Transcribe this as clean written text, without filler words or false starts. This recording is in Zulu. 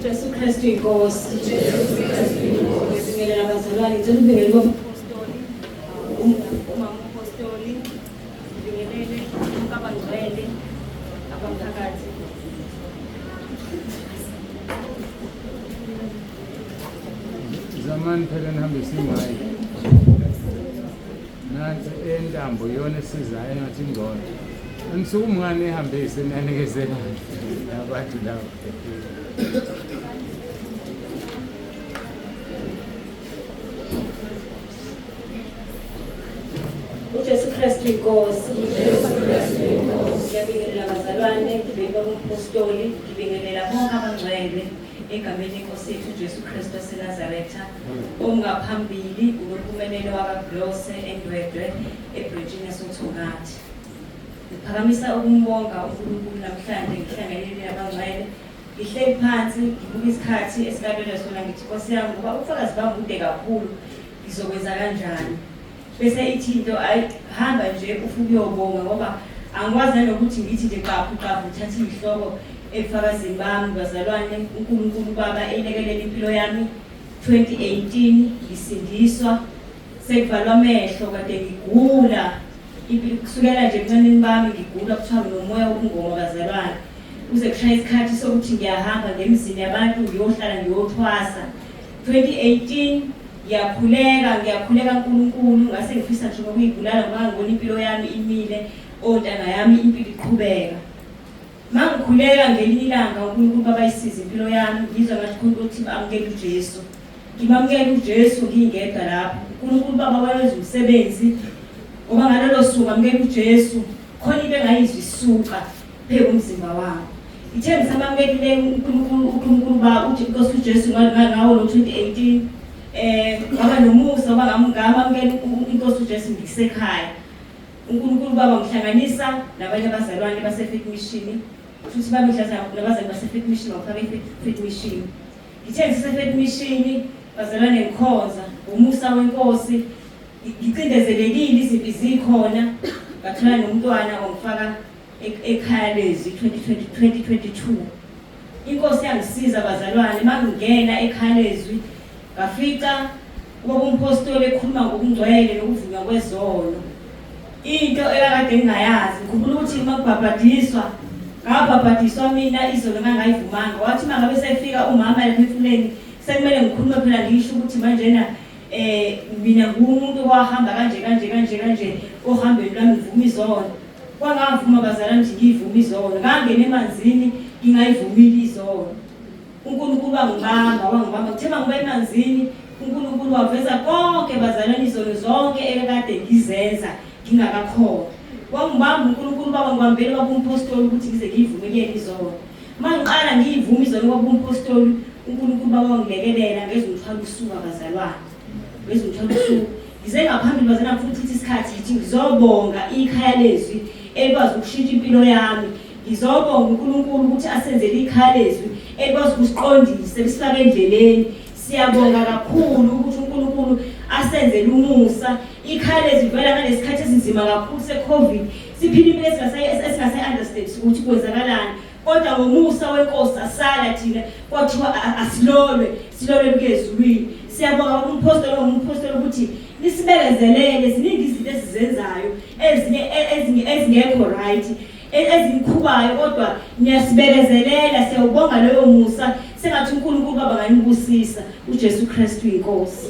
Jesu Kristu inkosi. Ngibingelela abazalwane ngicela ubingelele bomapostoli. Umama apostoli ngibingelele abangcwele abamphakathi. Zaman phela nihambe singayi. Nansi entambo yona esizayo ngathi ingcono. Anisuke umngane ehambise nanikezela abantu labo. Jesu Kristu inkosi. Ngiyabingelela abazalwane, ngibingelela abapostoli, ngibingelela bonke abangcwele egameni lenkosi yethu Jesu Kristu waseNazaretha. Ongaphambili unompumelelo wakaGlose eNdwedwe eBridging eSothungathi. Ngiphakamisa ukumbonga uNkulunkulu namhlanje ngihlanganele nabangcwele. Ngihleli phansi ngibuka isikhathi esikabela sona ngithi Nkosi yami ngoba ubufakazi bami bude kakhulu ngizokwenza kanjani. Bese ithi into ayihamba nje ufuna uyobonga ngoba angikwazi nokuthi ngithi nje qaphu uthatha ihloko ebufakazini bami bazalwane. uNkulunkulu Baba elekelela impilo yami 2018 ngisindiswa sekuvalwa amehlo kade ngigula impilo kusukela nje ebuncaneni bami ngigula kuthiwa nomoya wobungoma bazalwane uze kushaya isikhathi sokuthi ngiyahamba ngemizini yabantu ngiyohlala ngiyothwasa 2018 ngiyakhuleka uNkulunkulu ngase ngifisa nje ukuyibulala ngoba ngibona impilo yami imile ontanga yami impilo iqhubeka mangikhuleka ngelinye ilanga uNkulunkulu Baba isiza impilo yami ngizwa ngathi ukuthi amukele uJesu ngimamukele uJesu ngingedwa lapho uNkulunkulu Baba wayenza umsebenzi ngoba ngalelo suku amukele uJesu khona into engayizwa isuka phela umzimba wami ithe ngisamamukele uNkulunkulu Baba uthi Nkosi uJesu ngawo lo 2018 ngaba nomusa ngoba ngamamukela inkosi uJesu ngisekhaya uNkulunkulu Baba ngihlanganisa nabanye abazalwane baseFaith Mission futhi babedlaza nabazali baseFaith Mission bafaka iFaith Mission ngithe ngiseFaith Mission bazalwane ngikhonza umusa wenkosi ngicindezelekile izimpi zikhona ngathola nomntwana ongifaka ekhaya lezi 2022 inkosi yangisiza abazalwane mangingena ekhaya lezi ngafika ubaba umpostoli ekhuluma ngokungcwele nokuvunywa kwezono into ekade ngingayazi ngikhumbula ukuthi makubhabhadiswa ngabhabhadiswa mina izono ngangayivumanga wathi mangabe sefika umama lapha emfuleni sekumele ngikhulume phela ngisho ukuthi manje na mina ngumuntu wahamba kanje ohambeni lwami ngivuma izono kwangavuma abazalwane nje ngivuma izono ngangena emanzini ngingayivumile izono uNkulunkulu wangibamba kuthema ngibe emanzini uNkulunkulu waveza konke bazalwane izono zonke ekade ngizenza ngingakakhona wangibamba uNkulunkulu Baba ngibambele babumpostoli ukuthi ngize ngivumele izono mangiqala ngiyivuma izono babumpostoli uNkulunkulu Baba wangilekelela ngezomthwalo usuka bazalwane ngezomthwalo usuka ngize ngaphambili bazalwane futhi isikhathi ngithi ngizobonga ikhaya lezwi ekwazi ukushintsha impilo yami ngizobonga uNkulunkulu ukuthi asenzele ikhaya lezwi ekwazi ukusiqondisa besifake endleleni siyabonga kakhulu ukuthi uNkulunkulu asenzele umusa ikhaya lezwi vela ngesikhathi esinzima kakhulu seCovid siphila impilo esingase understand ukuthi kwenzakalani kodwa ngomusa wenkosi asala thina kwathiwa asilolwe bukezulwini siyabonga umpostoli ukuthi nisibekezelele ziningi izinto esizenzayo ezingekho right ezimkhubayo kodwa niyasibekezelela siyawubonga leyo musa sengathi uNkulunkulu Baba nganibusisa uJesu Kristu inkosi